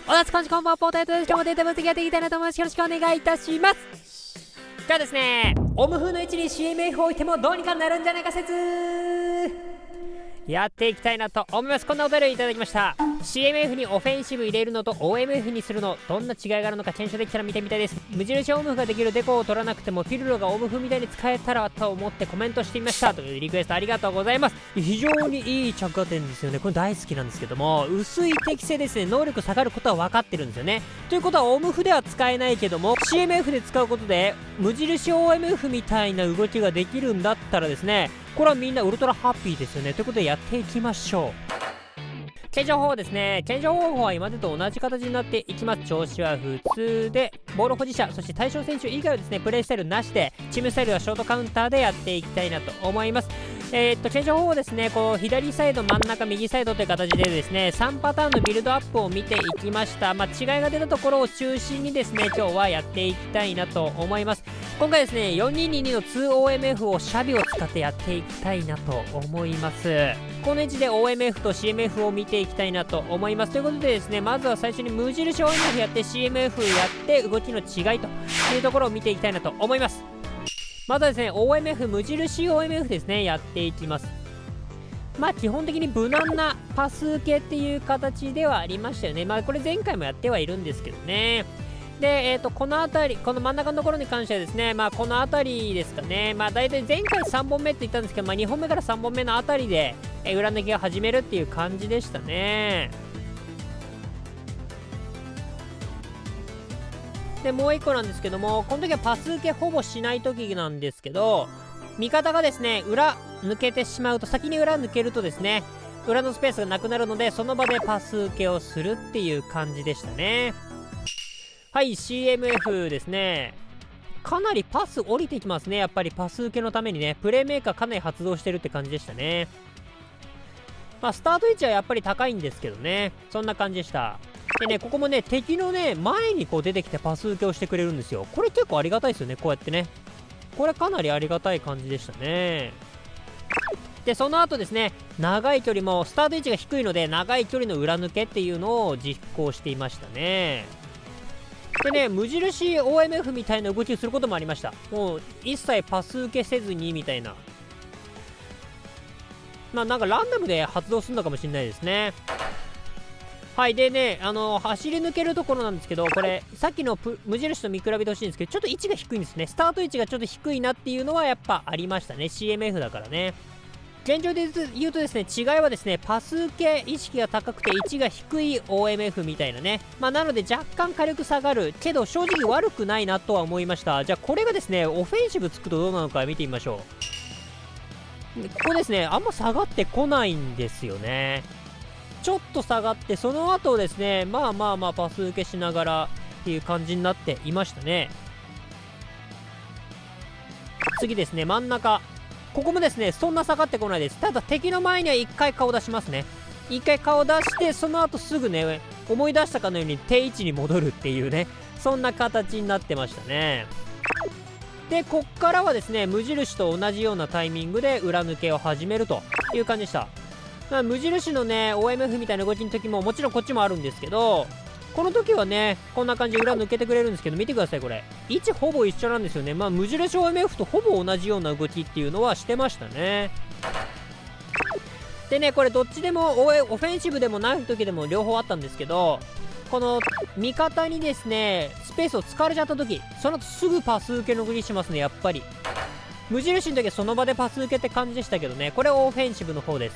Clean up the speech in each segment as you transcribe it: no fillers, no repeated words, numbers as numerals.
おだつこんちこんばんは、ポテトです。今日もデータ分析やっていきたいなと思います。よろしくお願いいたします。今日はですね、オム風の位置に CMF を置いてもどうにかなるんじゃないか説やっていきたいなと思います。こんなお便りいただきました。 CMF にオフェンシブ入れるのと OMF にするのどんな違いがあるのか検証できたら見てみたいです。無印オム風ができるデコを取らなくてもフィルロがオム風みたいに使えたらと思ってコメントしてみましたというリクエストありがとうございます。非常にいい着火点ですよね。これ大好きなんですけども、薄い適性ですね、能力下がることは分かってるんですよね。ということはオム風では使えないけども CMF で使うことで無印 OMF みたいな動きができるんだったらですね、これはみんなウルトラハッピーですよね。ということでやっていきましょう。検証方法ですね。検証方法は今までと同じ形になっていきます。調子は普通で、ボール保持者、そして対象選手以外はですね、プレイスタイルなしで、チームスタイルはショートカウンターでやっていきたいなと思います。検証方法ですね、こう左サイド、真ん中、右サイドという形でですね、3パターンのビルドアップを見ていきました。違いが出たところを中心にですね、今日はやっていきたいなと思います。今回ですね、4222の 2OMF をシャビを使ってやっていきたいなと思います。この位置で OMF と CMF を見ていきたいなと思います。ということでですね、まずは最初に無印 OMF やって CMF やって動きの違いというところを見ていきたいなと思います。まずはですね、OMF 無印 OMF ですね、やっていきます。基本的に無難なパス受けっていう形ではありましたよね。これ前回もやってはいるんですけどね。で、この辺り、この真ん中のところに関してはですね、この辺りですかね。大体前回3本目って言ったんですけど、2本目から3本目のあたりで、裏抜けを始めるっていう感じでしたね。で、もう1個なんですけども、この時はパス受けほぼしない時なんですけど、味方がですね、裏抜けてしまうと、先に裏抜けるとですね、裏のスペースがなくなるので、その場でパス受けをするっていう感じでしたね。はい、CMF ですね。かなりパス降りてきますね。やっぱりパス受けのためにね、プレイメーカーかなり発動してるって感じでしたね。スタート位置はやっぱり高いんですけどね。そんな感じでした。でね、ここもね、敵のね、前にこう出てきてパス受けをしてくれるんですよ。これ結構ありがたいですよね、こうやってね。これかなりありがたい感じでしたね。で、その後ですね、長い距離も、スタート位置が低いので、長い距離の裏抜けっていうのを実行していましたね。でね、無印 OMF みたいな動きをすることもありました。もう、一切パス受けせずにみたいな。なんかランダムで発動するのかもしれないですね。はい、でね、走り抜けるところなんですけど、これ、さっきの無印と見比べてほしいんですけど、ちょっと位置が低いんですね。スタート位置がちょっと低いなっていうのはやっぱありましたね。CMF だからね。現状で言うとですね、違いはですね、パス受け意識が高くて位置が低い OMF みたいなね。なので若干火力下がるけど、正直悪くないなとは思いました。じゃあこれがですね、オフェンシブつくとどうなのか見てみましょう。ここですね、あんま下がってこないんですよね。ちょっと下がって、その後ですね、パス受けしながらっていう感じになっていましたね。次ですね、真ん中。ここもですね、そんな下がってこないです。ただ敵の前には1回顔出しますね。1回顔出して、その後すぐね、思い出したかのように定位置に戻るっていうね、そんな形になってましたね。で、こっからはですね、無印と同じようなタイミングで裏抜けを始めるという感じでした。無印のね、OMF みたいな動きの時ももちろんこっちもあるんですけど、この時はね、こんな感じで裏抜けてくれるんですけど、見てください、これ。位置ほぼ一緒なんですよね。無印 OMF とほぼ同じような動きっていうのはしてましたね。でね、これどっちでも、オフェンシブでもない時でも両方あったんですけど、この味方にですね、スペースを使われちゃった時、その後すぐパス受けの動きしますね、やっぱり。無印の時はその場でパス受けって感じでしたけどね、これオフェンシブの方です。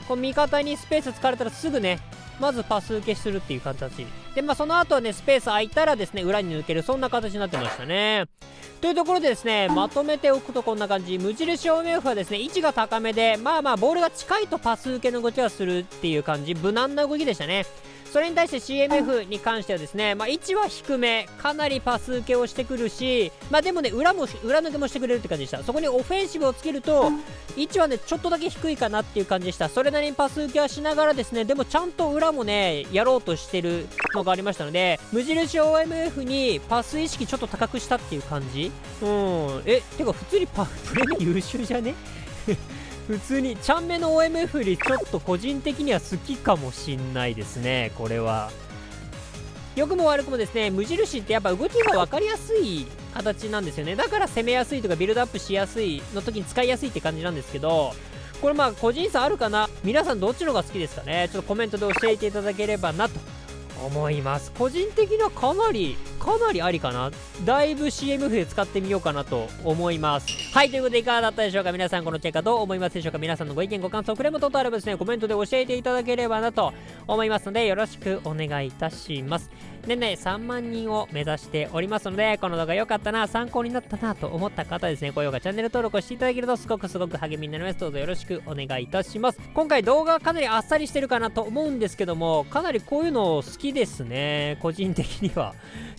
この味方にスペース使われたらすぐね、まずパス受けするっていう形で、その後はね、スペース空いたらですね、裏に抜ける、そんな形になってましたね。というところでですね、まとめておくとこんな感じ。無印 OMF はですね、位置が高めで、ボールが近いとパス受けの動きはするっていう感じ、無難な動きでしたね。それに対して CMF に関してはですね、位置は低め、かなりパス受けをしてくるし、でもね、裏抜けもしてくれるって感じでした。そこにオフェンシブをつけると、位置はね、ちょっとだけ低いかなっていう感じでした。それなりにパス受けはしながらですね、でもちゃんと裏もね、やろうとしてるのがありましたので、無印 OMF にパス意識ちょっと高くしたっていう感じ。てか普通にプレミ優秀じゃね普通にちゃんめの OMF よりちょっと個人的には好きかもしんないですね、これは。良くも悪くもですね、無印ってやっぱ動きが分かりやすい形なんですよね。だから攻めやすいとかビルドアップしやすいの時に使いやすいって感じなんですけど、これまあ個人差あるかな。皆さんどっちのが好きですかね。ちょっとコメントで教えていただければなと思います。個人的にはかなりありかな。だいぶ CM 風使ってみようかなと思います。はい、ということでいかがだったでしょうか。皆さんこのチェッカーどう思いますでしょうか。皆さんのご意見ご感想クレーム等々あればですね、コメントで教えていただければなと思いますので、よろしくお願いいたします。年内3万人を目指しておりますので、この動画良かったな、参考になったなと思った方ですね、高評価チャンネル登録をしていただけるとすごく励みになります。どうぞよろしくお願いいたします。今回動画かなりあっさりしてるかなと思うんですけども、かなりこういうの好きですね、個人的には。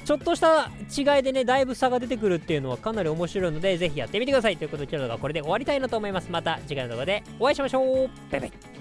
ちょっとした違いでね、だいぶ差が出てくるっていうのはかなり面白いので、ぜひやってみてください。ということで、今日の動画はこれで終わりたいなと思います。また次回の動画でお会いしましょう。バイバイ。